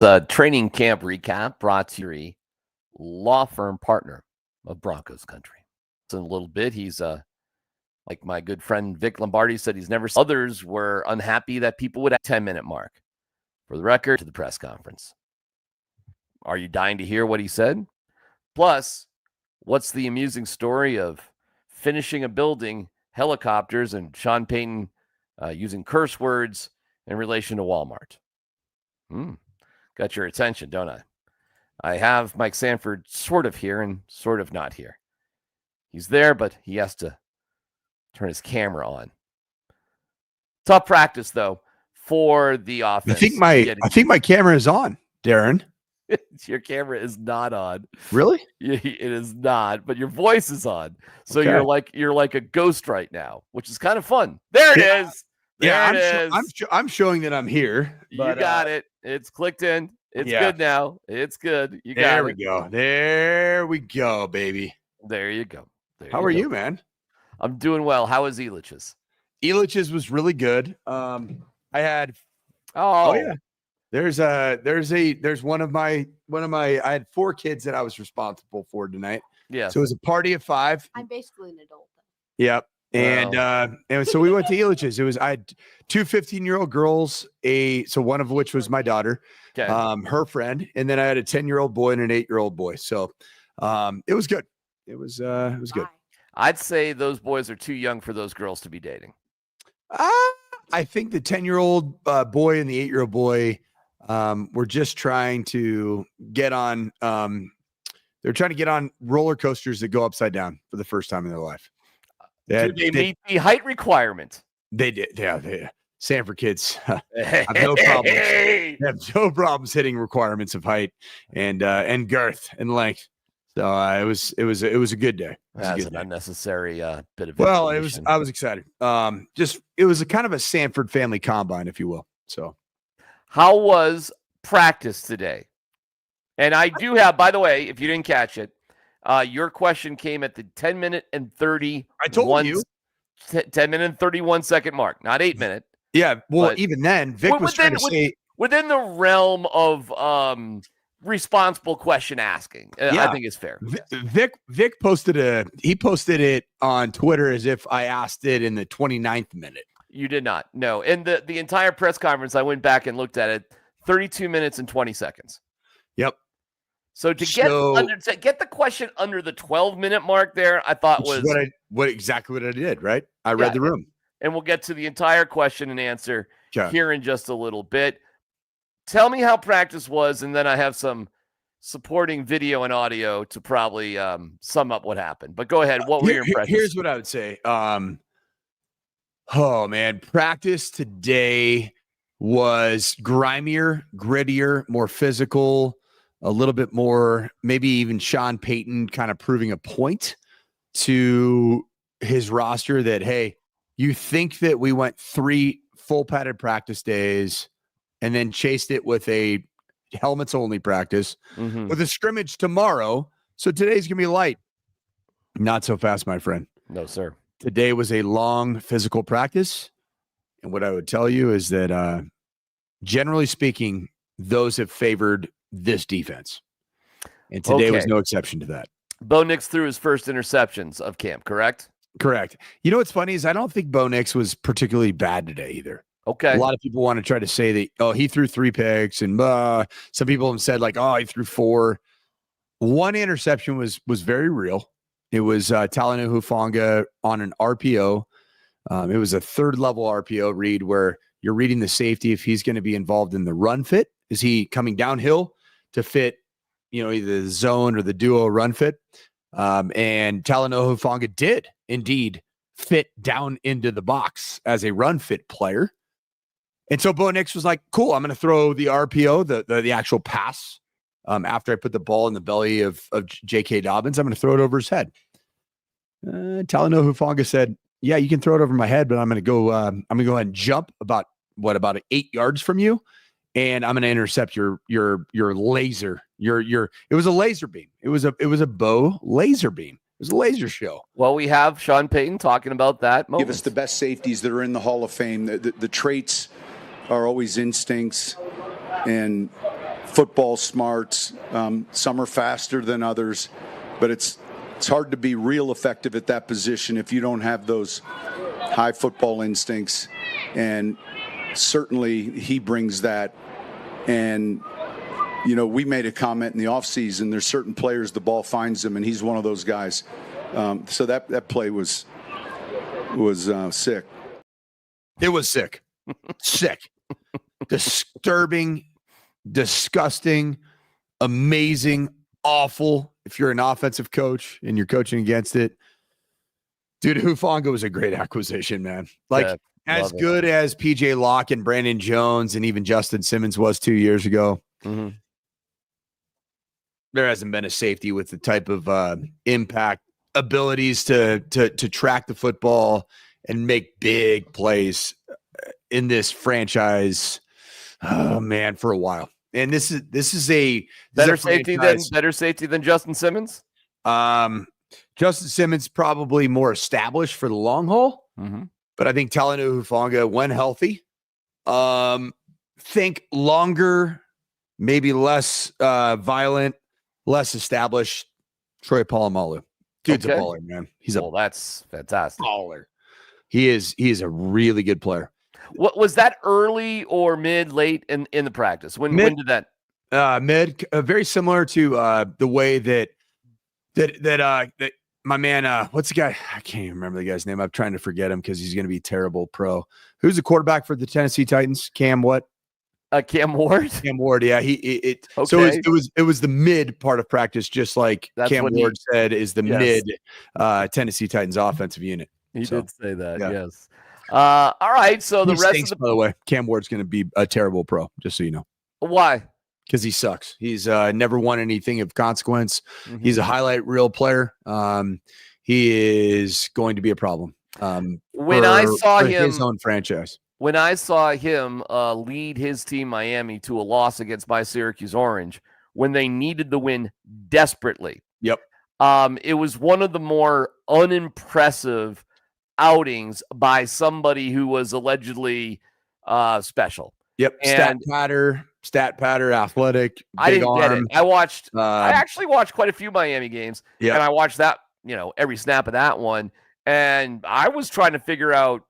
The training camp recap brought to you law firm partner of Broncos country. So in a little bit, he's like my good friend Vic Lombardi said, he's never. Others were unhappy that people would have 10-minute mark. For the record, to the press conference. Are you dying to hear what he said? Plus, what's the amusing story of finishing a building, helicopters, and Sean Payton using curse words in relation to Walmart? Got your attention, don't I? I have Mike Sanford sort of here and sort of not here. He's there, but he has to turn his camera on. Tough practice, though, for the offense. I think my camera is on, Darren. Your camera is not on. Really? It is not, but your voice is on. So okay. you're like a ghost right now, which is kind of fun. There it is. I'm showing that I'm here. But, you got it. It's clicked in. It's good now. It's good. You got it. There we go. There we go, baby. There you go. How are you, man? I'm doing well. How was Elitch's? Elitch's was really good. I had There's one of my I had 4 kids that I was responsible for tonight. Yeah. So it was a party of 5. I'm basically an adult. Yep. And so we went to Elitch's. I had 2 15-year-old girls, so one of which was my daughter, her friend, and then I had a 10-year-old boy and an 8-year-old boy. So it was good. It was good. I'd say those boys are too young for those girls to be dating. I think the 10-year-old boy and the 8-year-old boy were just trying to get on. They're trying to get on roller coasters that go upside down for the first time in their life. Did they meet the height requirement? They did. Yeah. Sanford kids have no problems. They have no problems hitting requirements of height and girth and length. So it was a good day. That's an unnecessary bit of. Well, I was excited. It was a kind of a Sanford family combine, if you will. So, how was practice today? And I do have, by the way, if you didn't catch it, your question came at the 10-minute and 30. I told you 10-minute and 31-second mark, not 8-minute. Yeah. Well, even then, Vic was trying to say within the realm of responsible question asking. I think it's fair. Vic posted it on Twitter as if I asked it in the 29th minute. You did not. No. And the entire press conference, I went back and looked at it, 32 minutes and 20 seconds. Yep. So to get the question under the 12-minute mark there, I thought was exactly what I did, right? I read the room. And we'll get to the entire question and answer here in just a little bit. Tell me how practice was, and then I have some supporting video and audio to probably sum up what happened. But go ahead. What were your impressions? Here's what I would say. Oh, man. Practice today was grimier, grittier, more physical, a little bit more, maybe even Sean Payton kind of proving a point to his roster that, hey, you think that we went 3 full padded practice days and then chased it with a helmets only practice with a scrimmage tomorrow. So today's going to be light. Not so fast, my friend. No, sir. Today was a long physical practice. And what I would tell you is that generally speaking, those have favored this defense. And today was no exception to that. Bo Nix threw his first interceptions of camp, correct? Correct. You know what's funny is I don't think Bo Nix was particularly bad today either. Okay. A lot of people want to try to say that, oh, he threw 3 picks, and some people have said like, oh, he threw 4. One interception was very real. It was Talanoa Hufanga on an RPO. It was a 3rd level RPO read where you're reading the safety if he's going to be involved in the run fit. Is he coming downhill to fit, either the zone or the duo run fit? And Talanoa Hufanga did indeed fit down into the box as a run fit player. And so Bo Nix was like, cool, I'm going to throw the RPO, the actual pass. After I put the ball in the belly of J.K. Dobbins, I'm going to throw it over his head. Talanoa Hufanga said, yeah, you can throw it over my head, but I'm going to go ahead and jump about 8 yards from you. And I'm going to intercept your laser. It was a laser beam. It was a Bo laser beam. It was a laser show. Well, we have Sean Payton talking about that moment. Give us the best safeties that are in the Hall of Fame. The traits are always instincts, and football smarts. Some are faster than others, but it's hard to be real effective at that position if you don't have those high football instincts. And certainly he brings that. And, you know, we made a comment in the offseason, there's certain players, the ball finds them, and he's one of those guys. So that play was sick. It was sick. Sick. Disturbing, disgusting, amazing, awful. If you're an offensive coach and you're coaching against it, dude, Hufanga was a great acquisition, man. Like, as good as PJ Locke and Brandon Jones and even Justin Simmons was 2 years ago, there hasn't been a safety with the type of impact, abilities to track the football and make big plays in this franchise. Oh man, for a while. And this is a better safety than Justin Simmons. Justin Simmons probably more established for the long haul, but I think Talanoa Hufanga, when healthy, think longer, maybe less violent, less established. Troy Polamalu, dude's a baller, man. He's that's fantastic. Baller. He is a really good player. What was that, early or mid, late in the practice? When did that? Mid, very similar to the way that my man, what's the guy? I can't even remember the guy's name. I'm trying to forget him because he's going to be terrible pro. Who's the quarterback for the Tennessee Titans? Cam what? Cam Ward. Cam Ward, yeah. So it was the mid part of practice, just like Cam Ward said, is the mid Tennessee Titans offensive unit. He did say that, yes. All right, so the rest of the... By the way, Cam Ward's going to be a terrible pro, just so you know. Why? Because he sucks. He's never won anything of consequence. He's a highlight reel player. He is going to be a problem. When I saw him, his own franchise. When I saw him lead his team, Miami, to a loss against my Syracuse Orange, when they needed the win desperately. Yep. It was one of the more unimpressive outings by somebody who was allegedly special. Yep. Stat patter, athletic, I didn't arm. get it. I actually watched quite a few Miami games, and I watched that, every snap of that one, and I was trying to figure out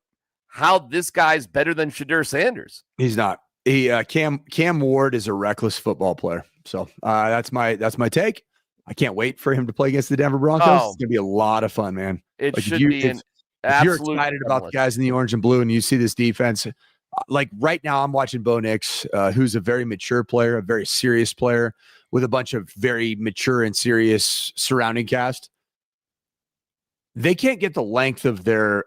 how this guy's better than Shadur Sanders. He's not. Cam Ward is a reckless football player. So that's my take. I can't wait for him to play against the Denver Broncos. It's gonna be a lot of fun, man. It should be an absolute. If you're excited about the guys in the orange and blue, and you see this defense, like right now, I'm watching Bo Nix, who's a very mature player, a very serious player with a bunch of very mature and serious surrounding cast. They can't get the length of their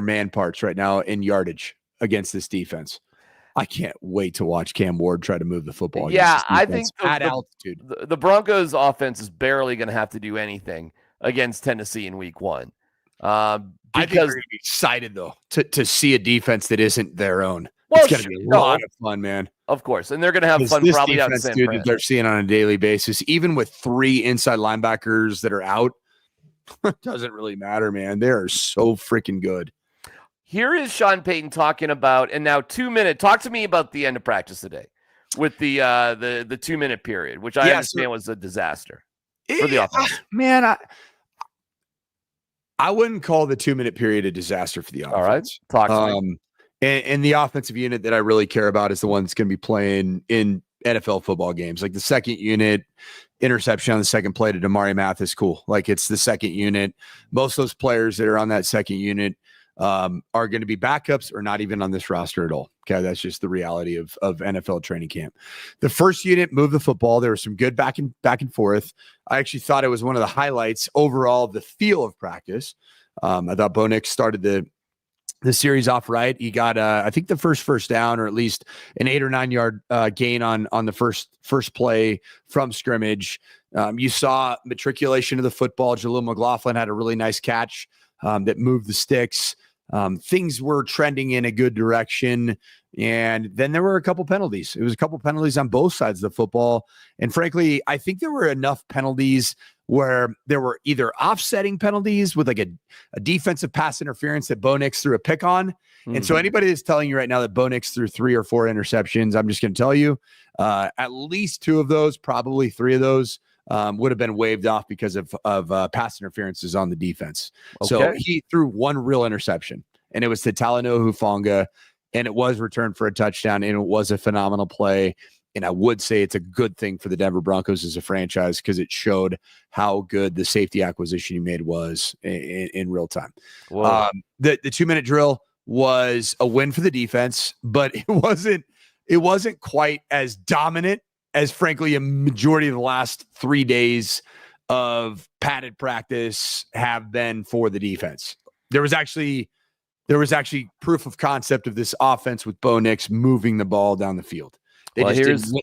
man parts right now in yardage against this defense. I can't wait to watch Cam Ward try to move the football. Yeah, I think at altitude, the Broncos offense is barely going to have to do anything against Tennessee in week 1. I think they're going to be excited though to see a defense that isn't their own. Well, it's going to be a lot of fun, man. Of course, and they're going to have fun probably out in San Fran. They're seeing on a daily basis, even with 3 inside linebackers that are out. It doesn't really matter, man. They are so freaking good. Here is Sean Payton talking about, and now 2 minute. Talk to me about the end of practice today with the 2-minute period, which I understand was a disaster for the offense. Man, I wouldn't call the 2-minute period a disaster for the offense. All right, talk to me. And the offensive unit that I really care about is the one that's going to be playing in NFL football games. Like the second unit, interception on the second play to Damari Mathis, cool. Like it's the second unit. Most of those players that are on that second unit are going to be backups or not even on this roster at all. Okay, that's just the reality of NFL training camp. The first unit moved the football. There was some good back and forth. I actually thought it was one of the highlights overall of the feel of practice. I thought Bo Nix started the series off right. He got I think the first down, or at least an 8 or 9 yard gain on the first play from scrimmage. You saw matriculation of the football. Jaleel McLaughlin had a really nice catch that moved the sticks. Things were trending in a good direction. And then there were a couple penalties. It was a couple penalties on both sides of the football. And frankly, I think there were enough penalties where there were either offsetting penalties with like a defensive pass interference that Bo Nix threw a pick on. And so anybody that's telling you right now that Bo Nix threw 3 or 4 interceptions, I'm just going to tell you at least 2 of those, probably 3 of those would have been waved off because of pass interferences on the defense. Okay. So he threw 1 real interception, and it was to Talanoa Hufanga, and it was returned for a touchdown, and it was a phenomenal play. And I would say it's a good thing for the Denver Broncos as a franchise because it showed how good the safety acquisition he made was in real time. The 2-minute drill was a win for the defense, but it wasn't quite as dominant as, frankly, a majority of the last 3 days of padded practice have been for the defense. There was actually proof of concept of this offense with Bo Nix moving the ball down the field. They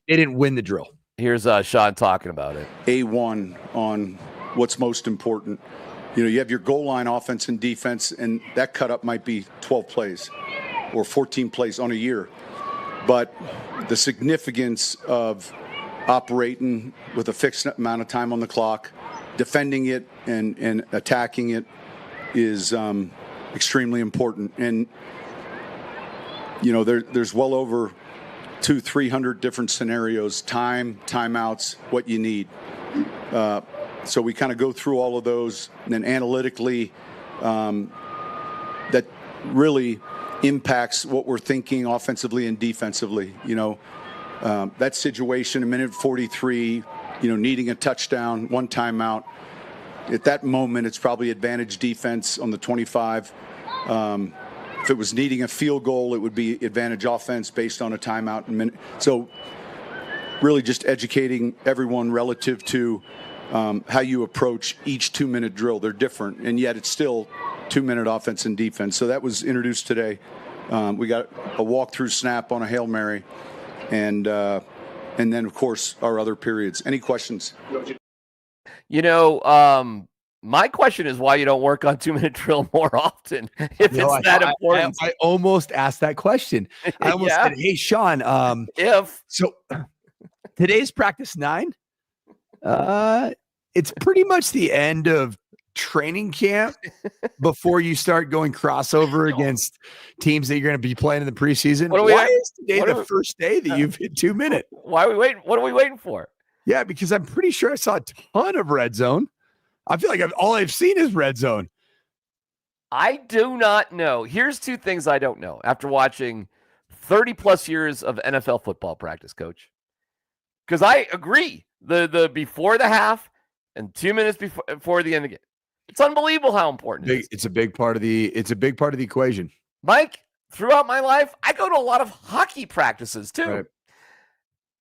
didn't win the drill. Here's Sean talking about it. A1 on what's most important. You have your goal line offense and defense, and that cut up might be 12 plays or 14 plays on a year. But the significance of operating with a fixed amount of time on the clock, defending it and attacking it is extremely important. And, there's well over 200-300 different scenarios, timeouts, what you need. So we kind of go through all of those, and then analytically, that really impacts what we're thinking offensively and defensively. That situation, a minute 43, needing a touchdown, 1 timeout. At that moment, it's probably advantage defense on the 25. If it was needing a field goal, it would be advantage offense based on a timeout. So really just educating everyone relative to how you approach each 2-minute drill. They're different, and yet it's still 2-minute offense and defense. So that was introduced today. We got a walkthrough snap on a Hail Mary, and then, of course, our other periods. Any questions? My question is why you don't work on 2-minute drill more often if it's that important. I almost asked that question. I almost said, hey, Sean, so today's practice 9. It's pretty much the end of training camp before you start going crossover against teams that you're going to be playing in the preseason. Why is today the first day that you've hit 2-minute? Why are we waiting? What are we waiting for? Yeah, because I'm pretty sure I saw a ton of red zone. I feel like all I've seen is red zone. I do not know. Here's 2 things I don't know after watching 30 plus years of NFL football practice, Coach. Because I agree, the before the half and 2 minutes before the end of the game. It's unbelievable how important it is. It's a big part of the equation. Mike, throughout my life, I go to a lot of hockey practices too. Right.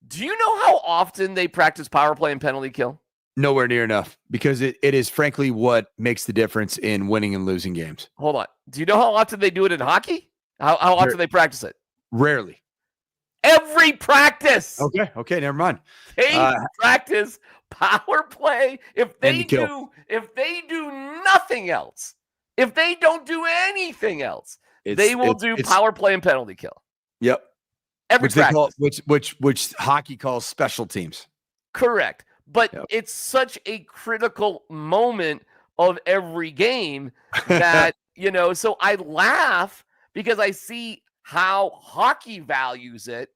Do you know how often they practice power play and penalty kill? Nowhere near enough, because it is frankly what makes the difference in winning and losing games. Hold on. Do you know how often they do it in hockey? How often they practice it? Rarely. Every practice. Okay, never mind. They practice power play. If they do nothing else, if they don't do anything else, they will do power play and penalty kill. Yep. Every practice. Which hockey calls special teams. Correct. But it's such a critical moment of every game that, so I laugh because I see how hockey values it,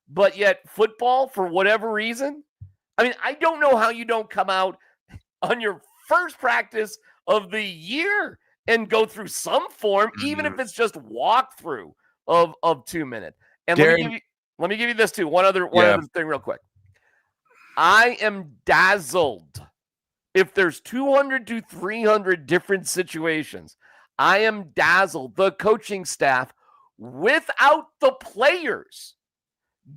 but yet football, for whatever reason, I don't know how you don't come out on your first practice of the year and go through some form, even if it's just walkthrough of 2-minute. And Darren, let me give you this too. One other thing real quick. I am dazzled. If there's 200 to 300 different situations, I am dazzled. The coaching staff, without the players,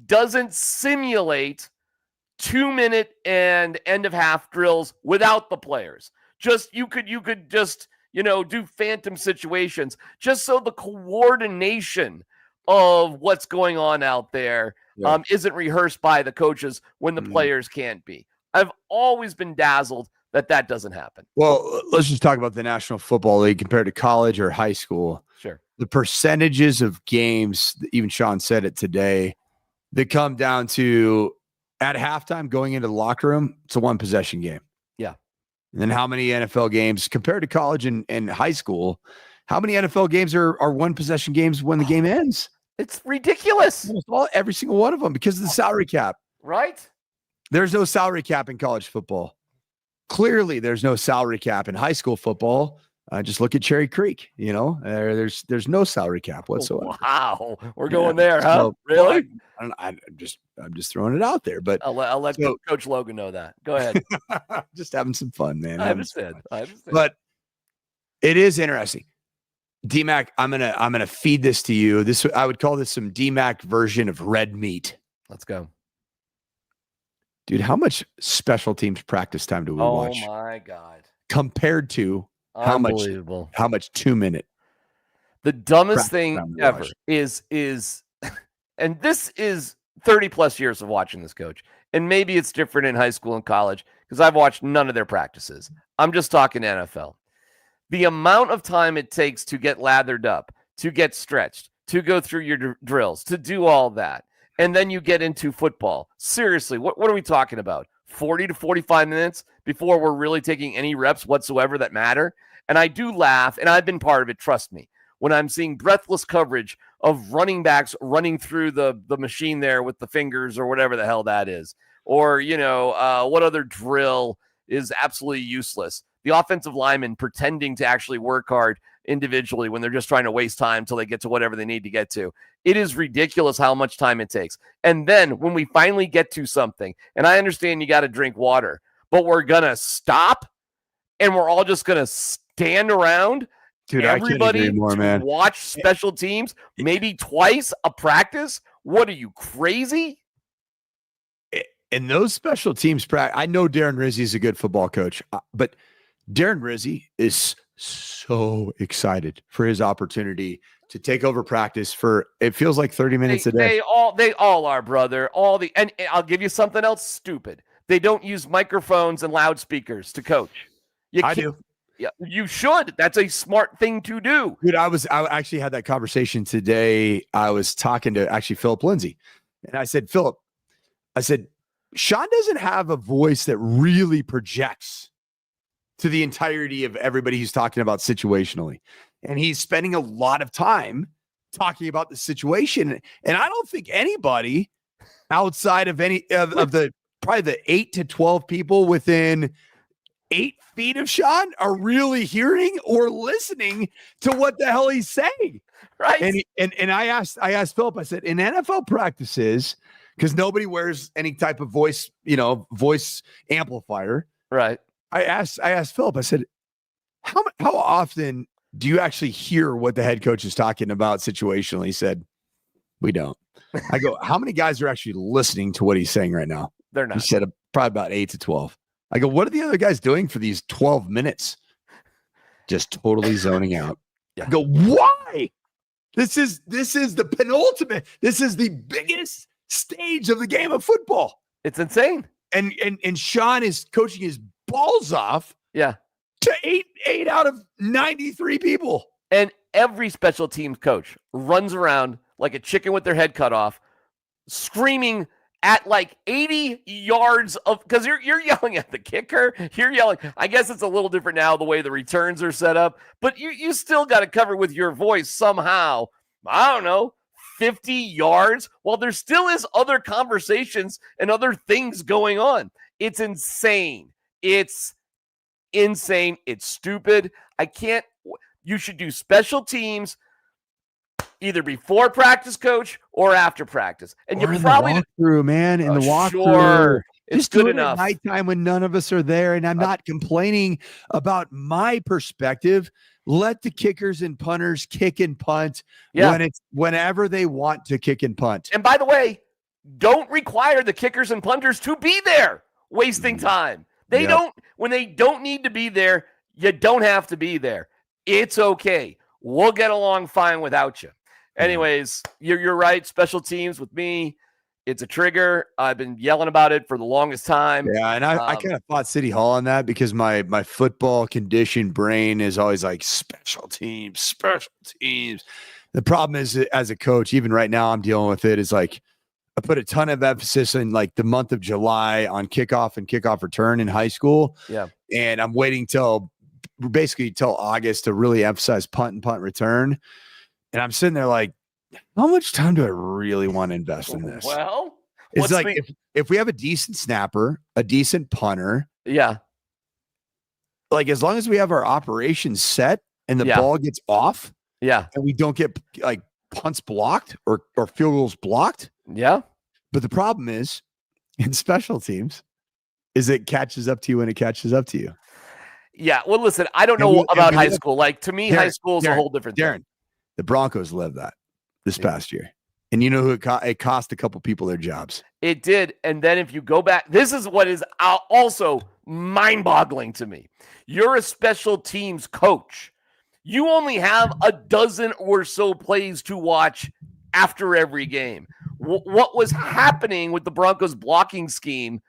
doesn't simulate 2-minute and end of half drills without the players. Just you could just do phantom situations just so the coordination of what's going on out there isn't rehearsed by the coaches when the players can't be. I've always been dazzled that doesn't happen. Well, let's just talk about the National Football League compared to college or high school. Sure. The percentages of games, even Sean said it today, that come down to at halftime going into the locker room, it's a 1-possession game. Yeah. And then how many NFL games compared to college and high school? How many NFL games are one possession games when the game ends? It's ridiculous. Every single one of them because of the salary cap. Right? There's no salary cap in college football. Clearly, there's no salary cap in high school football. Just look at Cherry Creek. There's no salary cap whatsoever. Wow, we're going there, huh? So, really? I'm just throwing it out there. But I'll let Coach Logan know that. Go ahead. Just having some fun, man. I understand. But it is interesting. DMac, I'm gonna feed this to you. I would call this some DMac version of red meat. Let's go. Dude, how much special teams practice time do we watch? Oh my God. Compared to how much 2-minute. The dumbest thing ever is and this is 30 plus years of watching this coach. And maybe it's different in high school and college because I've watched none of their practices. I'm just talking NFL. The amount of time it takes to get lathered up, to get stretched, to go through your drills, to do all that. And then you get into football. Seriously, what are we talking about? 40 to 45 minutes before we're really taking any reps whatsoever that matter? And I do laugh, and I've been part of it, trust me, when I'm seeing breathless coverage of running backs running through the machine there with the fingers or whatever the hell that is. Or, what other drill is absolutely useless? The offensive linemen pretending to actually work hard individually when they're just trying to waste time until they get to whatever they need to get to. It is ridiculous how much time it takes. And then when we finally get to something, and I understand you got to drink water, but we're going to stop and we're all just going to stand around. Dude, everybody I can't agree more, man. Watch special teams maybe twice a practice. What are you, crazy? And those special teams I know Darren Rizzi is a good football coach, but Darren Rizzi is so excited for his opportunity to take over practice for, it feels like 30 minutes a day. They all are, brother. And I'll give you something else stupid. They don't use microphones and loudspeakers to coach. I do. Yeah, you should. That's a smart thing to do. Dude, I actually had that conversation today. I was talking to actually Philip Lindsay, and I said, Philip, Sean doesn't have a voice that really projects to the entirety of everybody he's talking about situationally. And he's spending a lot of time talking about the situation. And I don't think anybody outside of any of the probably the 8 to 12 people within 8 feet of Sean are really hearing or listening to what the hell he's saying. Right. And I asked Philip, I said, in NFL practices, because nobody wears any type of voice amplifier. Right. I asked Philip, I said, how often do you actually hear what the head coach is talking about situationally? He said, we don't. I go, how many guys are actually listening to what he's saying right now? They're not. He said probably about 8 to 12. I go, what are the other guys doing for these 12 minutes? Just totally zoning out. Yeah. I go, why? This is the penultimate. This is the biggest stage of the game of football. It's insane. And Sean is coaching his balls off. Yeah. To eight out of 93 people. And every special teams coach runs around like a chicken with their head cut off, screaming at like 80 yards of, because you're yelling at the kicker. You're yelling. I guess it's a little different now the way the returns are set up, but you still got to cover with your voice somehow. I don't know, 50 yards while there still is other conversations and other things going on. It's insane. It's insane. It's stupid. You should do special teams either before practice, coach, or after practice. And or you probably in the walkthrough, man. In the walkthrough. Sure. It's just good do it enough. at nighttime when none of us are there. And I'm not complaining about my perspective. Let the kickers and punters kick and punt whenever they want to kick and punt. And by the way, don't require the kickers and punters to be there wasting time. They don't, when they don't need to be there, you don't have to be there. It's okay. We'll get along fine without you. Anyways, you're right. Special teams with me, it's a trigger. I've been yelling about it for the longest time. Yeah, and I kind of fought City Hall on that because my football conditioned brain is always like special teams. The problem is, as a coach, even right now I'm dealing with it, is like I put a ton of emphasis in like the month of July on kickoff and kickoff return in high school. Yeah. And I'm waiting till August to really emphasize punt and punt return. And I'm sitting there like, how much time do I really want to invest in this? Well, it's like if we have a decent snapper, a decent punter. Yeah. Like as long as we have our operations set and the ball gets off. Yeah. And we don't get like punts blocked or field goals blocked. Yeah. But the problem is in special teams is it catches up to you when it catches up to you. Yeah. Well, listen, I don't know about high school. Like to me, high school is a whole different thing. The Broncos lived that this past year. And you know who it cost a couple people their jobs. It did. And then if you go back, this is what is also mind-boggling to me. You're a special teams coach. You only have a dozen or so plays to watch after every game. What was happening with the Broncos blocking scheme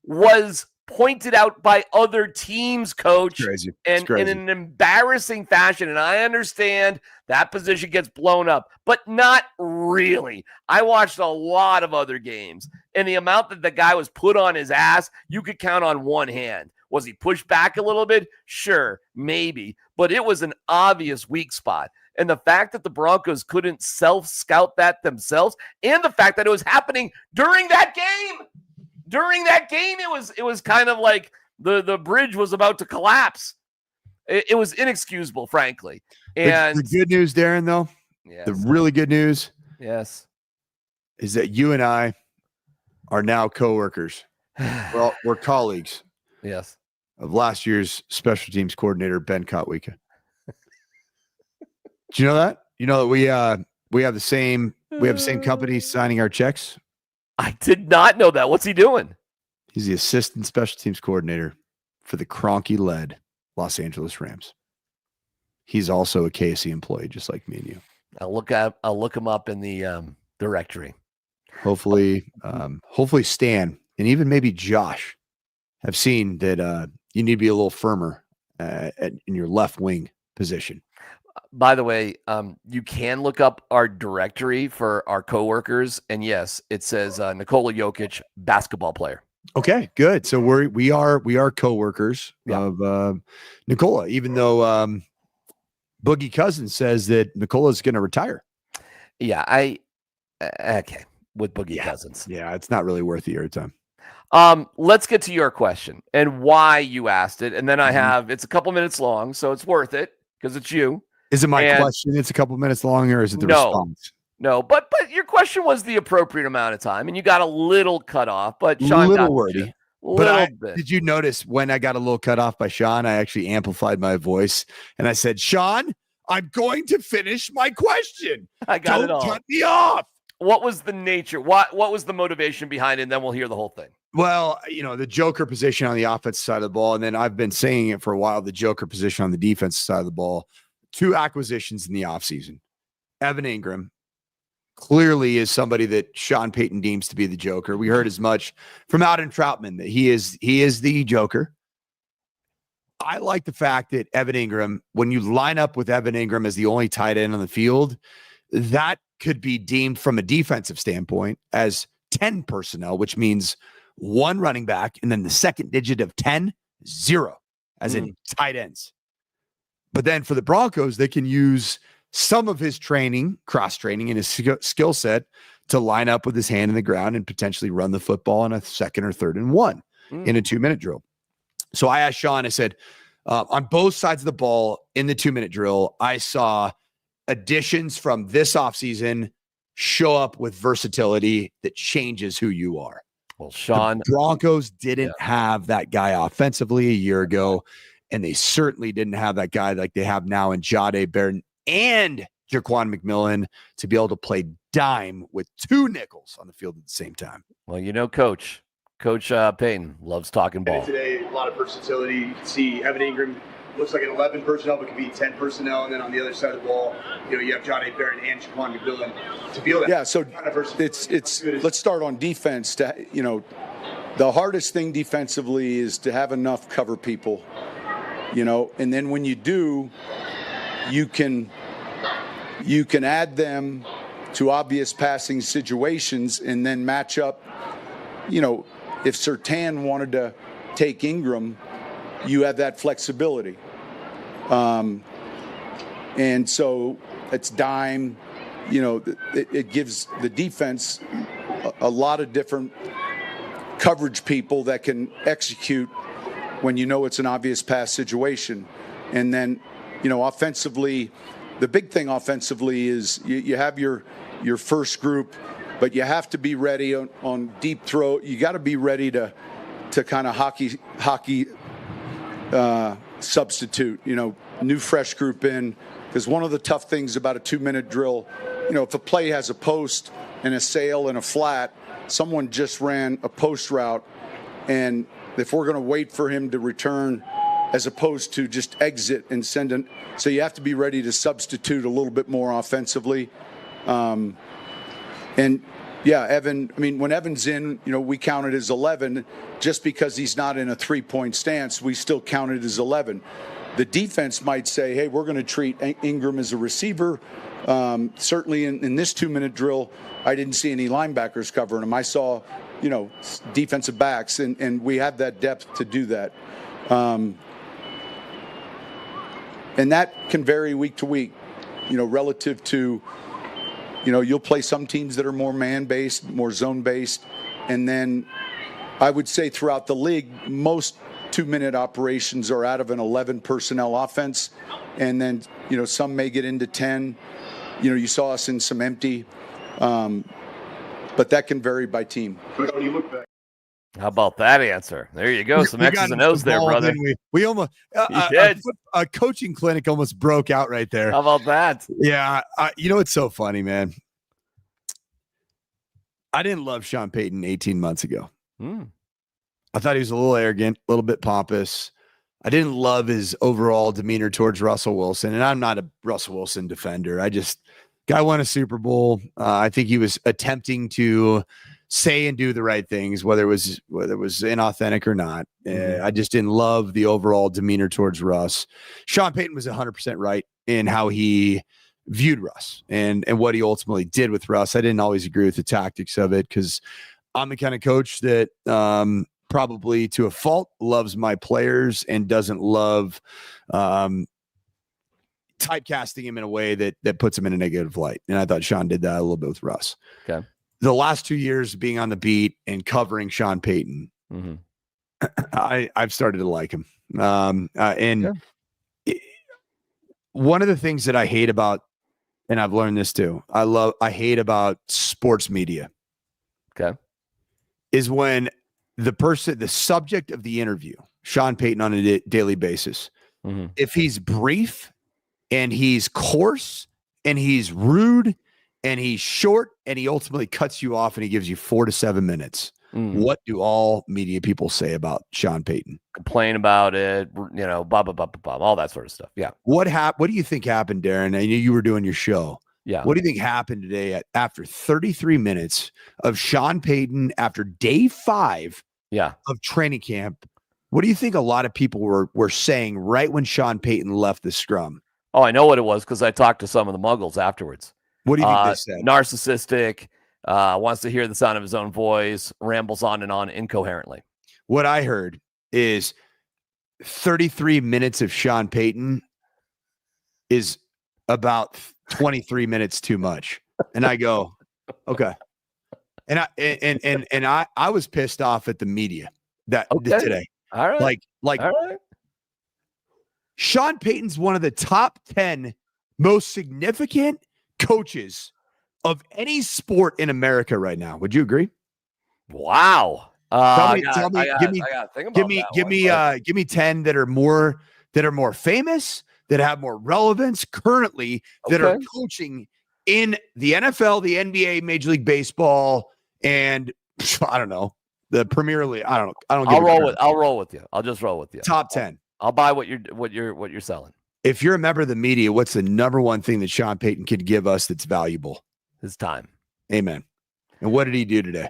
was pointed out by other teams, coach, and in an embarrassing fashion. And I understand that position gets blown up, but not really. I watched a lot of other games, and the amount that the guy was put on his ass, you could count on one hand. Was he pushed back a little bit? Sure, maybe, but it was an obvious weak spot. And the fact that the Broncos couldn't self-scout that themselves, and the fact that it was happening during that game, it was kind of like the bridge was about to collapse. It was inexcusable, frankly. And the good news, Darren, though, the really good news, is that you and I are now coworkers. Well, we're colleagues. Yes. Of last year's special teams coordinator, Ben Kotwika. Do you know that? You know that we have the same company signing our checks? I did not know that. What's he doing? He's the assistant special teams coordinator for the Kroenke-led Los Angeles Rams. He's also a KSC employee, just like me and you. I'll look him up in the directory. Hopefully Stan and even maybe Josh have seen that you need to be a little firmer in your left wing position. By the way, you can look up our directory for our coworkers, and yes, it says Nikola Jokic, basketball player. Okay, good. So we are coworkers of Nikola, even though Boogie Cousins says that Nikola's going to retire. Yeah, okay with Boogie Cousins. Yeah, it's not really worth your time. Let's get to your question and why you asked it, and then it's a couple minutes long, so it's worth it because it's you. Is it my question? It's a couple minutes long, or is it the response? No, but your question was the appropriate amount of time, and you got a little cut off. But Sean, little wordy. Did you notice when I got a little cut off by Sean? I actually amplified my voice, and I said, "Sean, I'm going to finish my question. I got it all. Don't cut me off." What was the nature? What was the motivation behind it? And then we'll hear the whole thing. Well, the joker position on the offensive side of the ball, and then I've been saying it for a while, the joker position on the defensive side of the ball. 2 acquisitions in the offseason. Evan Ingram clearly is somebody that Sean Payton deems to be the joker. We heard as much from Adam Troutman that he is the joker. I like the fact that Evan Ingram, when you line up with Evan Ingram as the only tight end on the field, that could be deemed from a defensive standpoint as 10 personnel, which means 1 running back and then the second digit of 10, 0, as in tight ends. But then for the Broncos, they can use some of his training, cross-training, and his skill set to line up with his hand in the ground and potentially run the football on a 2nd or 3rd and 1 in a 2-minute drill. So I asked Sean, I said, on both sides of the ball in the 2-minute drill, I saw additions from this offseason show up with versatility that changes who you are. Well, Sean, the Broncos didn't have that guy offensively a year ago. And they certainly didn't have that guy like they have now in Jahdae Barron and Jaquan McMillan to be able to play dime with 2 nickels on the field at the same time. Well, Coach Payton loves talking ball. And today, a lot of versatility. You can see Evan Ingram looks like an 11 personnel, but could be 10 personnel. And then on the other side of the ball, you have Jahdae Barron and Jaquan McMillan to be able to. Yeah, so it's let's start on defense. The hardest thing defensively is to have enough cover people. And then when you do, you can add them to obvious passing situations and then match up. If Surtain wanted to take Ingram, you have that flexibility. And so it's dime. It gives the defense a lot of different coverage people that can execute when it's an obvious pass situation. And then, offensively, the big thing offensively is you have your first group, but you have to be ready on deep throw. You got to be ready to kind of hockey substitute, new fresh group in. Because one of the tough things about a 2-minute drill, if a play has a post and a sail and a flat, someone just ran a post route, and if we're going to wait for him to return as opposed to just exit and send in, so you have to be ready to substitute a little bit more offensively. And yeah, Evan, when Evan's in, we count it as 11. Just because he's not in a 3-point stance, we still count it as 11. The defense might say, hey, we're going to treat Ingram as a receiver. Certainly in this 2-minute drill, I didn't see any linebackers covering him. I saw, defensive backs, and we have that depth to do that. And that can vary week to week, relative to, you'll play some teams that are more man-based, more zone-based. And then I would say throughout the league, most 2-minute operations are out of an 11 personnel offense. And then, some may get into 10. You saw us in some empty. But that can vary by team. When you look back. How about that answer? There you go. Some X's and O's there, brother. We almost a coaching clinic almost broke out right there. How about that? Yeah. It's so funny, man. I didn't love Sean Payton 18 months ago. I thought he was a little arrogant, a little bit pompous. I didn't love his overall demeanor towards Russell Wilson, and I'm not a Russell Wilson defender. Guy won a Super Bowl. I think he was attempting to say and do the right things, whether it was inauthentic or not. I just didn't love the overall demeanor towards Russ. Sean Payton was 100% right in how he viewed Russ and what he ultimately did with Russ. I didn't always agree with the tactics of it because I'm the kind of coach that probably to a fault loves my players and doesn't love typecasting him in a way that puts him in a negative light. And I thought Sean did that a little bit with Russ. Okay. The last 2 years being on the beat and covering Sean Payton, I've started to like him. One of the things that I hate about, and I've learned this too, I hate about sports media. Okay. Is when the subject of the interview, Sean Payton on a daily basis, if he's brief and he's coarse and he's rude and he's short and he ultimately cuts you off and he gives you 4 to 7 minutes, what do all media people say about Sean Payton? Complain about it, blah, blah, blah, blah, blah, all that sort of stuff. Yeah. What do you think happened, Darren? I knew you were doing your show. Yeah. What do you think happened today after 33 minutes of Sean Payton after day 5 of training camp? What do you think a lot of people were saying right when Sean Payton left the scrum? Oh, I know what it was because I talked to some of the Muggles afterwards. What do you think they said? Narcissistic, wants to hear the sound of his own voice, rambles on and on incoherently. What I heard is 33 minutes of Sean Payton is about 23 minutes too much. And I go, okay. And I was pissed off at the media today. All right. Like all right. Sean Payton's one of the top 10 most significant coaches of any sport in America right now. Would you agree? Wow. Give me 10 that are more famous, that have more relevance currently, that are coaching in the NFL, the NBA, Major League Baseball, and I don't know, the Premier League. I don't. I'll roll with you. I'll just roll with you. Top 10. I'll buy what you're selling. If you're a member of the media, what's the number one thing that Sean Payton could give us that's valuable? His time. Amen. And what did he do today?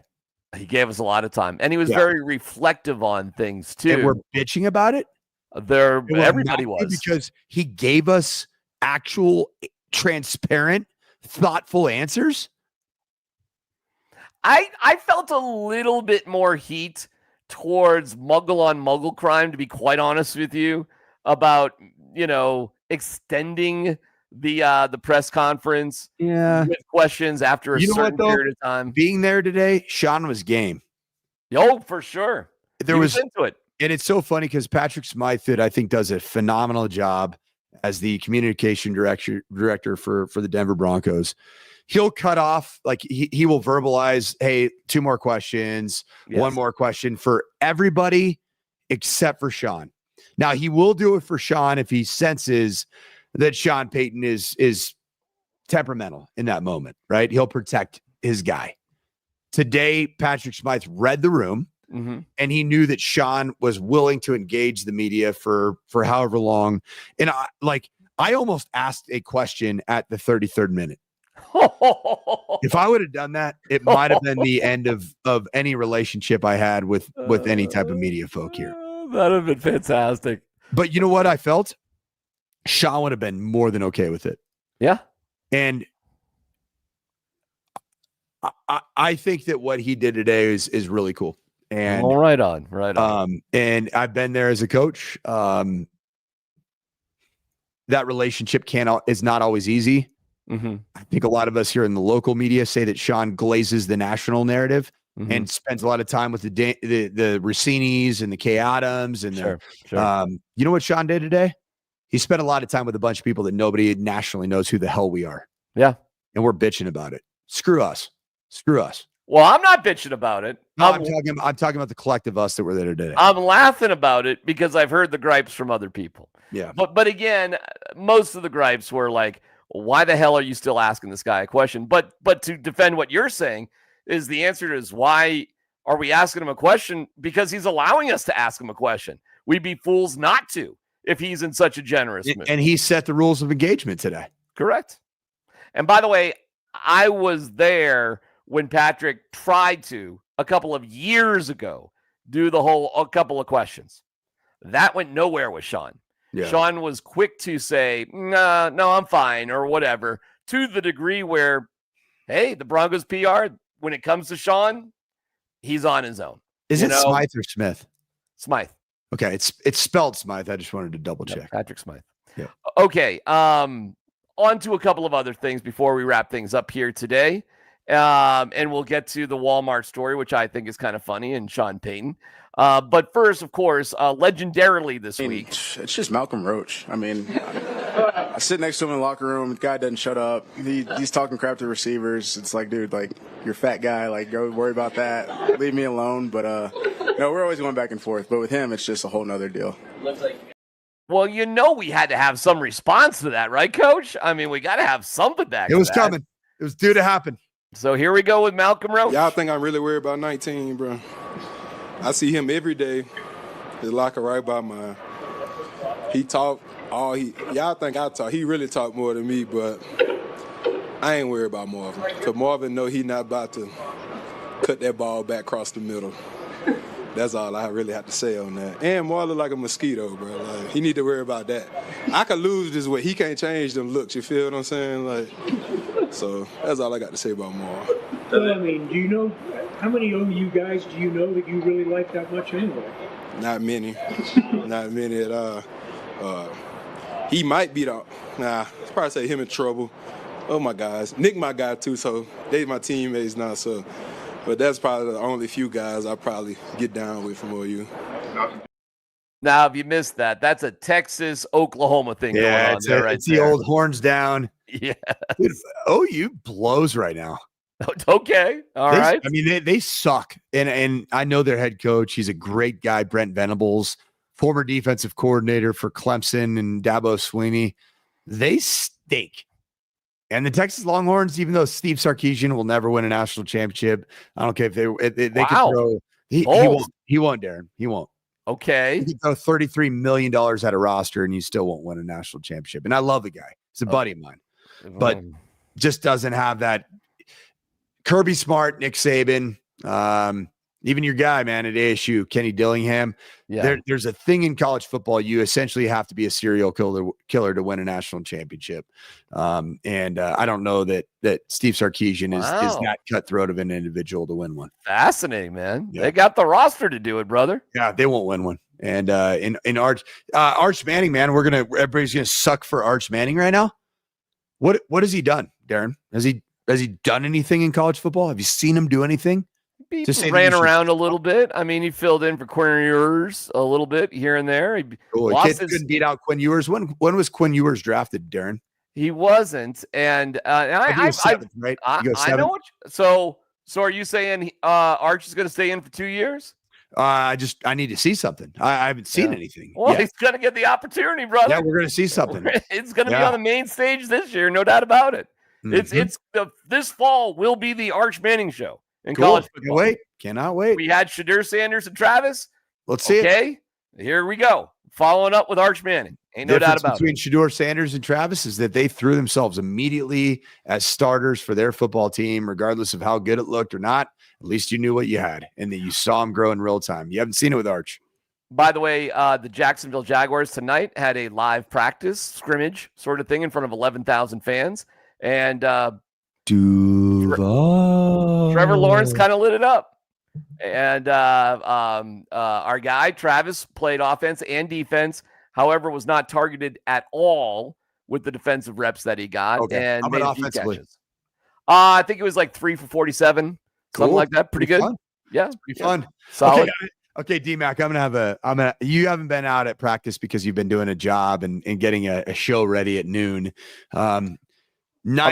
He gave us a lot of time, and he was very reflective on things too. And we're bitching about it. Everybody was, because he gave us actual, transparent, thoughtful answers. I felt a little bit more heat towards Muggle on Muggle crime, to be quite honest with you, about extending the press conference with questions after a You know what, certain though? period of time. Being there today, Sean was game. Oh, for sure. There He was into it. And it's so funny because Patrick Smythe, I think, does a phenomenal job as the communication director for the Denver Broncos. He'll cut off, like he will verbalize, hey, 2 more questions, one more question for everybody except for Sean. Now, he will do it for Sean if he senses that Sean Payton is temperamental in that moment, right? He'll protect his guy. Today, Patrick Smythe read the room. Mm-hmm. And he knew that Sean was willing to engage the media for however long. And I almost asked a question at the 33rd minute. If I would have done that, it might have been the end of any relationship I had with any type of media folk here. That would have been fantastic. But you know what I felt? Sean would have been more than okay with it. Yeah. And I think that what he did today is really cool. And right on. And I've been there as a coach. That relationship is not always easy. Mm-hmm. I think a lot of us here in the local media say that Sean glazes the national narrative and spends a lot of time with the Rossinis and the Kay Adams and sure. You know what Sean did today? He spent a lot of time with a bunch of people that nobody nationally knows who the hell we are. Yeah. And we're bitching about it. Screw us. Well, I'm not bitching about it. No, I'm talking about the collective us that were there today. I'm laughing about it because I've heard the gripes from other people. Yeah. But again, most of the gripes were like, why the hell are you still asking this guy a question? But to defend what you're saying is the answer is, why are we asking him a question? Because he's allowing us to ask him a question. We'd be fools not to if he's in such a generous mood. And he set the rules of engagement today. Correct. And by the way, I was there when Patrick tried to, a couple of years ago, do a couple of questions. That went nowhere with Sean. Yeah. Sean was quick to say, no, I'm fine, or whatever, to the degree where, hey, the Broncos PR, when it comes to Sean, he's on his own. Is it Smythe or Smith? Smythe. Okay, it's spelled Smythe. I just wanted to double check. Patrick Smythe. Yeah. Okay, on to a couple of other things before we wrap things up here today. And we'll get to the Walmart story, which I think is kind of funny, and Sean Payton. But first, of course, legendarily this week. It's just Malcolm Roach. I mean, I sit next to him in the locker room. The guy doesn't shut up. He's talking crap to receivers. It's like, dude, like, you're a fat guy. Like, go worry about that. Leave me alone. But, no, we're always going back and forth. But with him, it's just a whole nother deal. Well, we had to have some response to that, right, Coach? I mean, we got to have something back. It was coming. It was due to happen. So here we go with Malcolm Roach. Y'all think I'm really worried about 19, bro? I see him every day. His locker right by mine. He talk y'all think I talk. He really talk more than me, but I ain't worried about Marvin. Because Marvin know he not about to cut that ball back across the middle. That's all I really have to say on that. And Marlon like a mosquito, bro. Like, he need to worry about that. I could lose this way. He can't change them looks. You feel what I'm saying? Like, so that's all I got to say about Marlon. Well, I mean, do you know how many OU guys do you know that you really like that much anyway? Not many. Not many at all. He might be I'd probably say him in trouble. Oh my guys. Nick my guy too, so they my teammates now, so. But that's probably the only few guys I probably get down with from OU. Now, if you missed that, that's a Texas-Oklahoma thing going on there, right? It's the old horns down. Yeah. Dude, OU blows right now. Okay. All right. I mean, they suck. And I know their head coach. He's a great guy, Brent Venables, former defensive coordinator for Clemson and Dabo Swinney. They stink. And the Texas Longhorns, even though Steve Sarkisian will never win a national championship, I don't care if they could throw. He won't, Darren. He won't. Okay. You can throw $33 million at a roster and you still won't win a national championship. And I love the guy. He's a buddy of mine. But just doesn't have that. Kirby Smart, Nick Saban, Even your guy, man, at ASU, Kenny Dillingham. Yeah. There's a thing in college football. You essentially have to be a serial killer to win a national championship. And I don't know that Steve Sarkisian is that cutthroat of an individual to win one. Fascinating, man. Yeah. They got the roster to do it, brother. Yeah, they won't win one. And in Arch Manning, man, everybody's gonna suck for Arch Manning right now. What has he done, Darren? Has he done anything in college football? Have you seen him do anything? He ran around a little bit. I mean, he filled in for Quinn Ewers a little bit here and there. He couldn't beat out Quinn Ewers. When was Quinn Ewers drafted, Darren? He wasn't, and I know. So are you saying Arch is going to stay in for 2 years? I need to see something. I haven't seen anything. Well, he's going to get the opportunity, brother. Yeah, we're going to see something. It's going to be on the main stage this year, no doubt about it. Mm-hmm. This fall will be the Arch Manning show in college football. Cannot wait. We had Shadur Sanders and Travis. Let's see it. Okay, here we go. Following up with Arch Manning. Ain't no doubt about it. Between Shadur Sanders and Travis is that they threw themselves immediately as starters for their football team, regardless of how good it looked or not. At least you knew what you had and that you saw them grow in real time. You haven't seen it with Arch. By the way, the Jacksonville Jaguars tonight had a live practice scrimmage sort of thing in front of 11,000 fans. And Trevor Lawrence kind of lit it up. And our guy, Travis, played offense and defense. However, was not targeted at all with the defensive reps that he got. Okay. And how about offensively? I think it was like 3 for 47. Cool. Something like that. Pretty good. Fun. Yeah. It's pretty fun. Solid. Okay, DMac, you haven't been out at practice because you've been doing a job and getting a show ready at noon. I'll be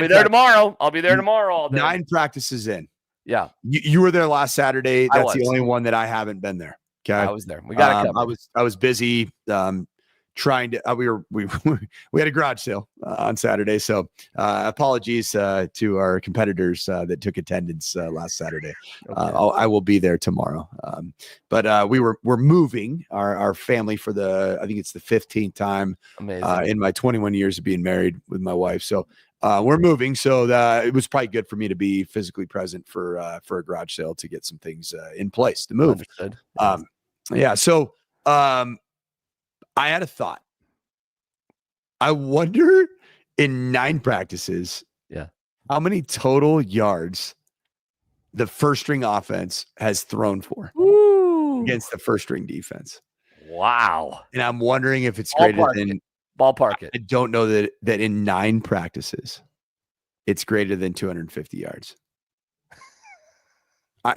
there tomorrow. All day. 9 practices in. Yeah. You were there last Saturday. That's the only one that I haven't been there. Okay. I was there. We got it covered. I was busy trying to we had a garage sale on Saturday, so apologies to our competitors that took attendance last Saturday. Okay. I will be there tomorrow, but we're moving our family for I think it's the 15th time in my 21 years of being married with my wife, so we're moving, so it was probably good for me to be physically present for a garage sale to get some things in place to move. Understood. Yeah, so I had a thought. I wonder in 9 practices, how many total yards the first string offense has thrown for against the first string defense. Wow. And I'm wondering if it's greater than ballpark it. I don't know that in 9 practices, it's greater than 250 yards.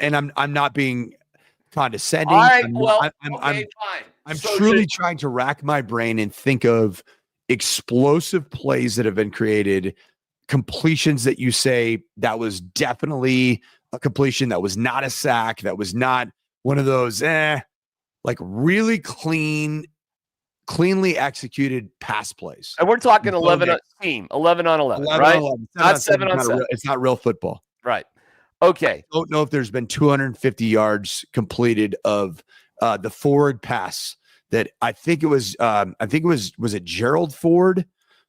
And I'm not being condescending. All right, I'm truly trying to rack my brain and think of explosive plays that have been created, completions that you say that was definitely a completion, that was not a sack, that was not one of those like really cleanly executed pass plays. And we're talking 11 on 11, right? 11. Not 7 on 7. It's not real football. Right. Okay. I don't know if there's been 250 yards completed of the forward pass that I think it was it Gerald Ford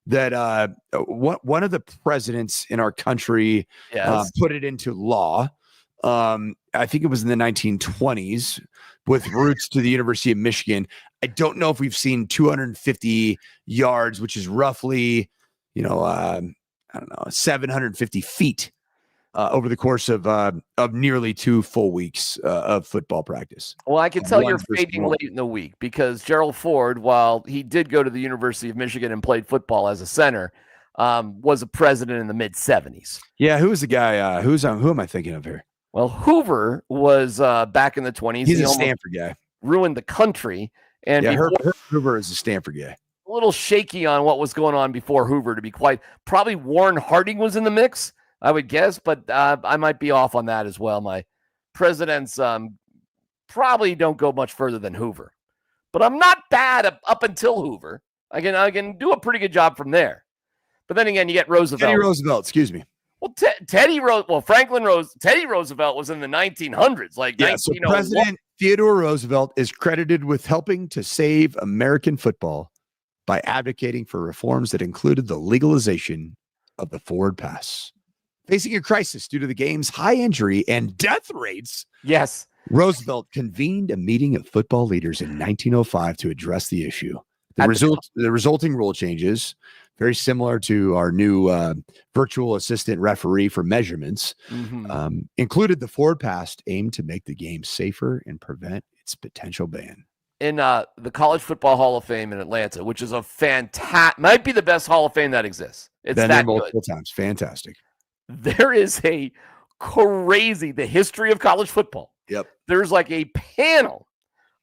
that one of the presidents in our country put it into law. I think it was in the 1920s with roots to the University of Michigan. I don't know if we've seen 250 yards, which is roughly, 750 feet over the course of nearly 2 full weeks of football practice. Well, I can tell you're fading late in the week because Gerald Ford, while he did go to the University of Michigan and played football as a center, was a president in the mid-70s. Yeah, who was the guy? Who am I thinking of here? Well, Hoover was back in the 20s. He's a Stanford guy. Ruined the country. And Hoover is a Stanford guy. A little shaky on what was going on before Hoover, to be quite. Probably Warren Harding was in the mix, I would guess, but I might be off on that as well. My presidents probably don't go much further than Hoover, but I'm not bad up until Hoover. I can do a pretty good job from there. But then again, you get Roosevelt. Teddy Roosevelt, excuse me. Well, Teddy Roosevelt was in the 1900s. So President Theodore Roosevelt is credited with helping to save American football by advocating for reforms that included the legalization of the forward pass. Facing a crisis due to the game's high injury and death rates. Yes. Roosevelt convened a meeting of football leaders in 1905 to address the issue. The resulting rule changes, very similar to our new virtual assistant referee for measurements, included the forward pass aimed to make the game safer and prevent its potential ban. In the College Football Hall of Fame in Atlanta, which is a might be the best Hall of Fame that exists. It's been that multiple good. times. Fantastic. There is the history of college football. Yep. There's like a panel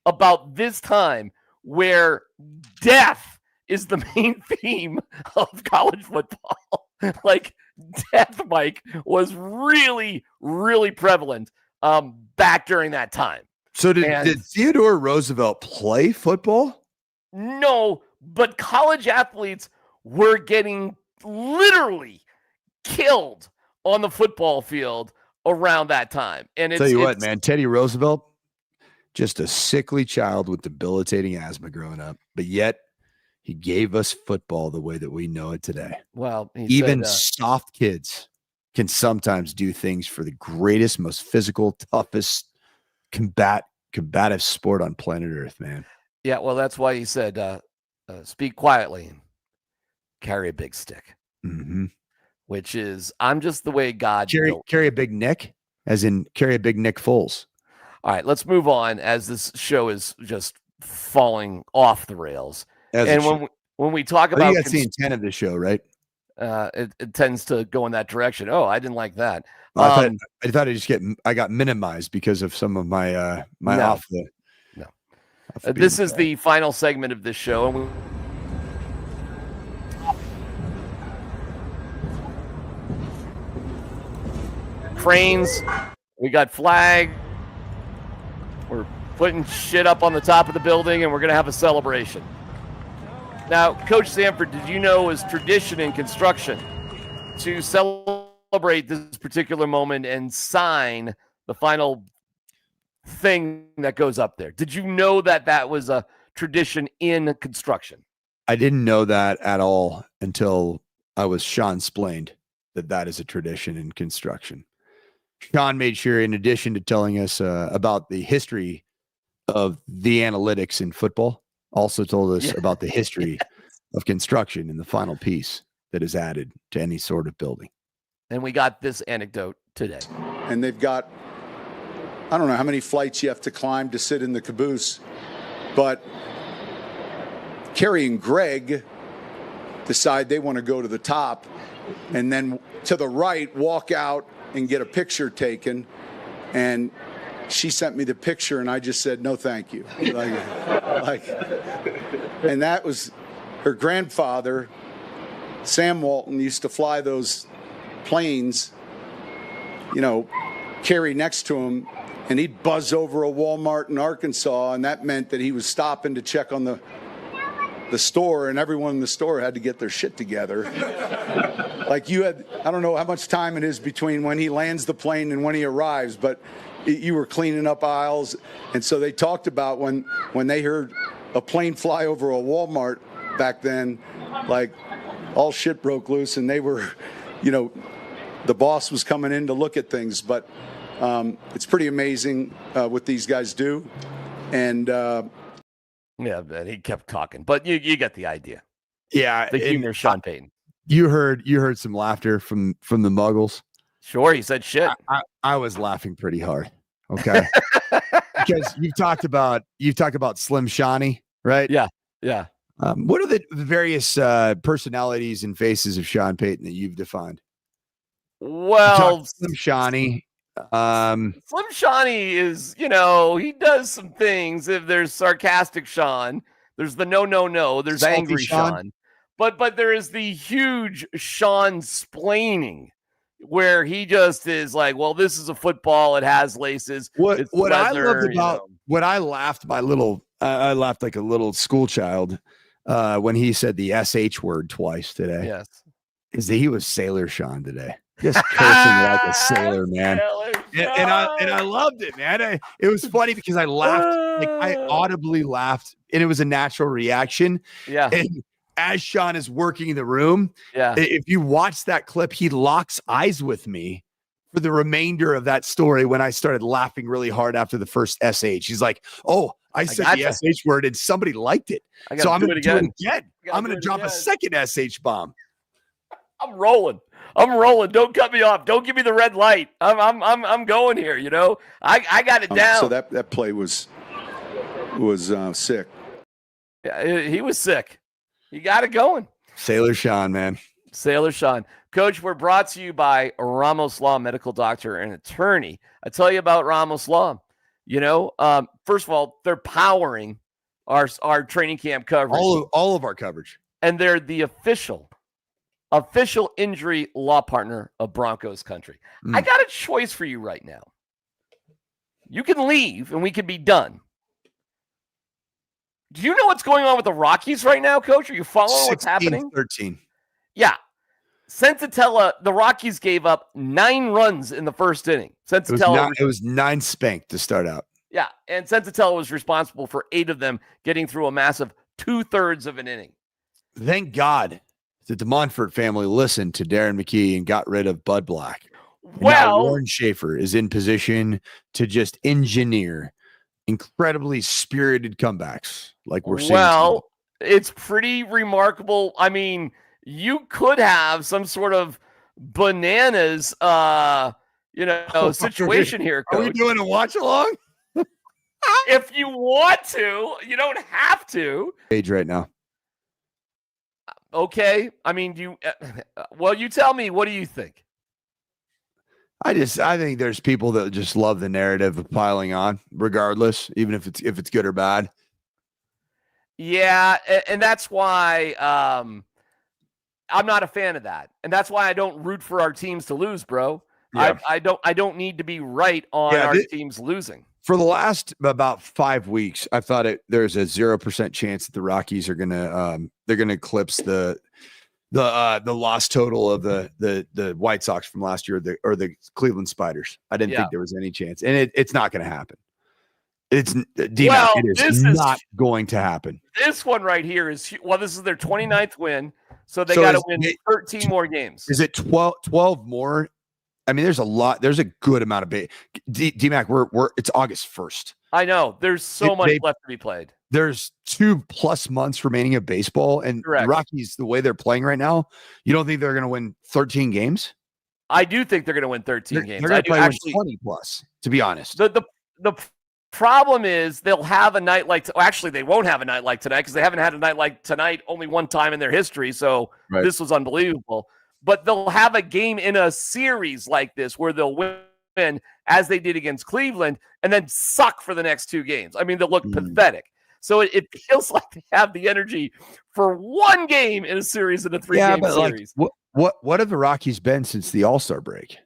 about this time where death is the main theme of college football. Like death, Mike, was really, really prevalent back during that time. So did Theodore Roosevelt play football? No, but college athletes were getting literally killed on the football field around that time. And tell you what, man, Teddy Roosevelt, just a sickly child with debilitating asthma growing up, but yet he gave us football the way that we know it today. Well, even soft kids can sometimes do things for the greatest, most physical, toughest, combative sport on planet Earth, man. Yeah, well, that's why he said, speak quietly and carry a big stick. Which is, I'm just the way God carry a big Nick, as in carry a big Nick Foles. All right, let's move on as this show is just falling off the rails. And when we talk about, you got the intent of the show, right? It tends to go in that direction. Oh, I didn't like that. I thought I got minimized because of some of my off the. No, this is the final segment of this show, and cranes, we got flag, we're putting shit up on the top of the building, and we're going to have a celebration. Now, Coach Sanford, did you know it was tradition in construction to celebrate this particular moment and sign the final thing that goes up there? Did you know that was a tradition in construction? I didn't know that at all until I was Sean-splained that is a tradition in construction. Sean made sure, in addition to telling us about the history of the analytics in football, also told us about the history of construction in the final piece that is added to any sort of building. And we got this anecdote today. And they've got, I don't know how many flights you have to climb to sit in the caboose, but Kerry and Greg decide they want to go to the top and then to the right walk out and get a picture taken. And she sent me the picture and I just said, no, thank you. And that was her grandfather, Sam Walton, used to fly those planes, Kerry next to him, and he'd buzz over a Walmart in Arkansas. And that meant that he was stopping to check on the store, and everyone in the store had to get their shit together. Like you had, I don't know how much time it is between when he lands the plane and when he arrives, but you were cleaning up aisles. And so they talked about when they heard a plane fly over a Walmart back then, like all shit broke loose, and they were, the boss was coming in to look at things. But it's pretty amazing what these guys do. And yeah, man, he kept talking, but you get the idea. Yeah, the humor, Sean Payton. You heard some laughter from the Muggles. Sure, he said shit. I was laughing pretty hard. Okay, because you've talked about Slim Shawnee, right? Yeah. What are the various personalities and faces of Sean Payton that you've defined? Well, Slim Shawnee. Slim Shawnee is, he does some things. If there's sarcastic Sean, there's the no, there's Salty angry Sean. But there is the huge Sean splaining where he just is like, well, this is a football, it has laces. What I loved about what I laughed I laughed like a little school child when he said the SH word twice today. Yes. Is that he was Sailor Sean today. Just cursing like a sailor, man. And I loved it, man. It was funny because I laughed, I audibly laughed, and it was a natural reaction. Yeah. And as Sean is working in the room, if you watch that clip, he locks eyes with me for the remainder of that story when I started laughing really hard after the first SH. He's like, oh, I said the SH word and somebody liked it. So I'm going to do it again. I'm going to drop a second SH bomb. I'm rolling. Don't cut me off. Don't give me the red light. I'm going here. You know, I got it down. So that play was sick. Yeah, he was sick. He got it going. Sailor Sean, man. Sailor Sean. Coach, we're brought to you by Ramos Law, medical doctor and attorney. I tell you about Ramos Law. You know, first of all, they're powering our training camp coverage. All of our coverage. And they're the official injury law partner of Broncos country. I got a choice for you right now. You can leave and we can be done. Do you know what's going on with the Rockies right now, Coach? Are you following what's happening? 13. Yeah. Sensatella, the Rockies gave up 9 runs in the first inning. It was 9 spanked to start out. Yeah, and Sensatella was responsible for 8 of them getting through a massive 2/3 of an inning. Thank God that the Monfort family listened to Darren McKee and got rid of Bud Black. Now Warren Schaefer is in position to just engineer incredibly spirited comebacks like we're seeing. Well, it's pretty remarkable. I mean, you could have some sort of bananas, situation here, Coach. Are we doing a watch along? If you want to, you don't have to. Age right now. Okay. I mean, you tell me, what do you think? I think there's people that just love the narrative of piling on, regardless, even if it's good or bad. Yeah, and that's why I'm not a fan of that, and that's why I don't root for our teams to lose, bro. Yeah. I don't need to be right on our teams losing. For the last about 5 weeks, I thought there's a 0% chance that the Rockies are gonna eclipse the loss total of the White Sox from last year, or the Cleveland Spiders. I didn't think there was any chance, and it's not going to happen. It's DMac. It is not going to happen. This one right here is this is their 29th win, so they got to win 13 more games. Is it 12 more? I mean, there's a lot. There's a good amount of DMac. It's August 1st. I know. There's so much left to be played. There's 2+ months remaining of baseball, and the Rockies, the way they're playing right now, you don't think they're going to win 13 games? I do think they're going to win 13 games. They're going to play 20 plus, to be honest. The problem is they'll have a night like actually they won't have a night like tonight because they haven't had a night like tonight only one time in their history. So this was unbelievable. But they'll have a game in a series like this where they'll win as they did against Cleveland and then suck for the next 2 games. I mean, they'll look pathetic. So it feels like they have the energy for one game in a series, in a 3-game series. Like, what have the Rockies been since the All-Star break?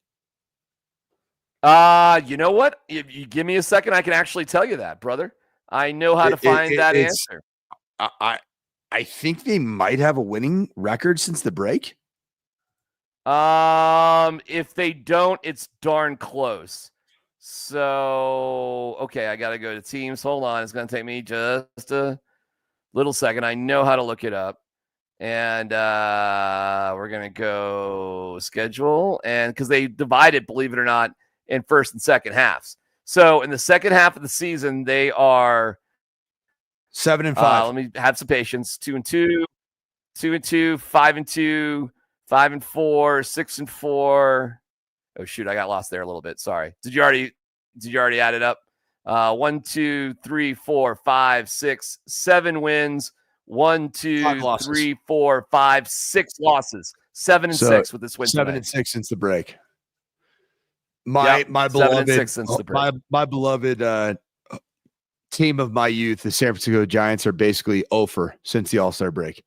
You know what? If you give me a second, I can actually tell you that, brother. I know how to find that answer. I think they might have a winning record since the break. If they don't, it's darn close. So, okay, I got to go to teams. Hold on. It's going to take me just a little second. I know how to look it up. And we're going to go schedule. And because they divided, believe it or not, in first and second halves. So in the second half of the season, they are 7-5. Let me have some patience. 2-2, 2-2, 5-2, 5-4, 6-4. Oh shoot, I got lost there a little bit. Sorry. Did you already add it up? 1, 2, 3, 4, 5, 6, 7 wins. 1, 2, 3, 4, 5, 6 losses. 7-6 with this win. 7-6 since the break. My beloved team of my youth, the San Francisco Giants, are basically over since the All-Star break.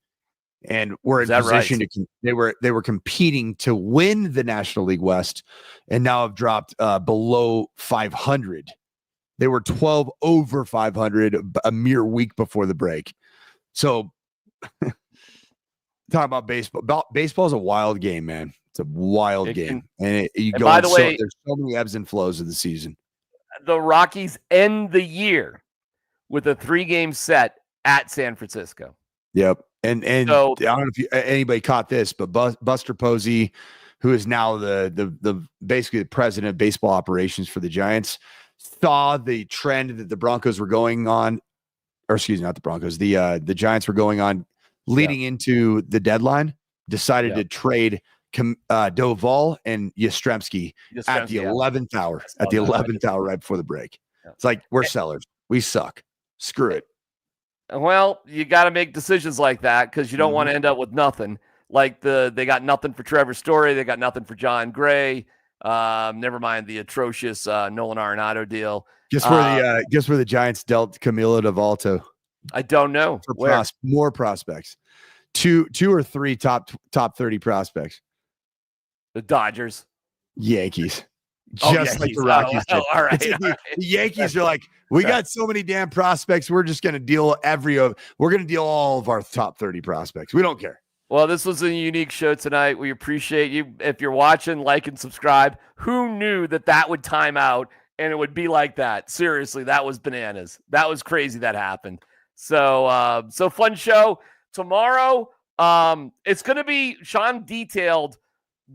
And we're in position to they were competing to win the National League West, and now have dropped below 500. They were 12 over 500 a mere week before the break. So, talk about baseball. Baseball is a wild game, man. It's a wild game, and by the way, there's so many ebbs and flows of the season. The Rockies end the year with a 3-game set at San Francisco. Yep. And so, I don't know if anybody caught this, but Buster Posey who is now the basically the president of baseball operations for the Giants, saw the trend that the Broncos were going on, or excuse me, not the Broncos, the Giants were going on leading into the deadline, decided to trade Doval and Yastrzemski at the 11th hour, right before the break. Yeah. It's like, we're sellers. We suck. Screw it. Well, you got to make decisions like that because you don't want to end up with nothing. Like they got nothing for Trevor Story. They got nothing for John Gray. Never mind the atrocious Nolan Arenado deal. Guess where the Giants dealt Camilo DeValto? I don't know. For more prospects. Two or three top 30 prospects. The Dodgers. Yankees. Just like the Rockies did. All right. The Yankees are like, we got so many damn prospects. We're just going to deal all of our top 30 prospects. We don't care. Well, this was a unique show tonight. We appreciate you. If you're watching, like and subscribe. Who knew that would time out and it would be like that? Seriously, that was bananas. That was crazy that happened. So fun show. Tomorrow, it's going to be Sean detailed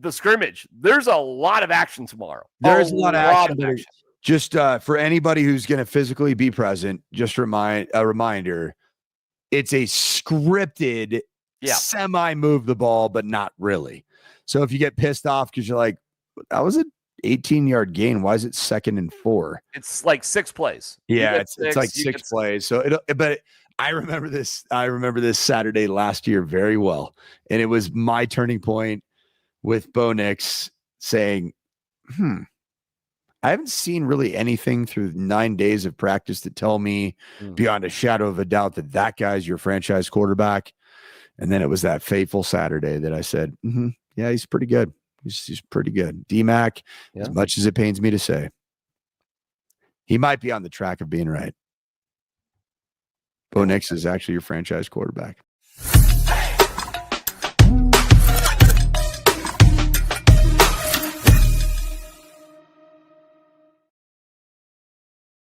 the scrimmage. There's a lot of action tomorrow. There's a lot of action. Just for anybody who's going to physically be present, just a reminder, it's a scripted semi move the ball, but not really. So if you get pissed off because you're like, that was an 18-yard gain. Why is it 2nd and 4? It's like 6 plays. Yeah, it's like 6 plays. So I remember this. I remember this Saturday last year very well, and it was my turning point with Bo Nix saying, I haven't seen really anything through 9 days of practice to tell me beyond a shadow of a doubt that guy's your franchise quarterback. And then it was that fateful Saturday that I said, yeah, he's pretty good. He's pretty good. DMac, as much as it pains me to say, he might be on the track of being right. Bo Nix is actually your franchise quarterback.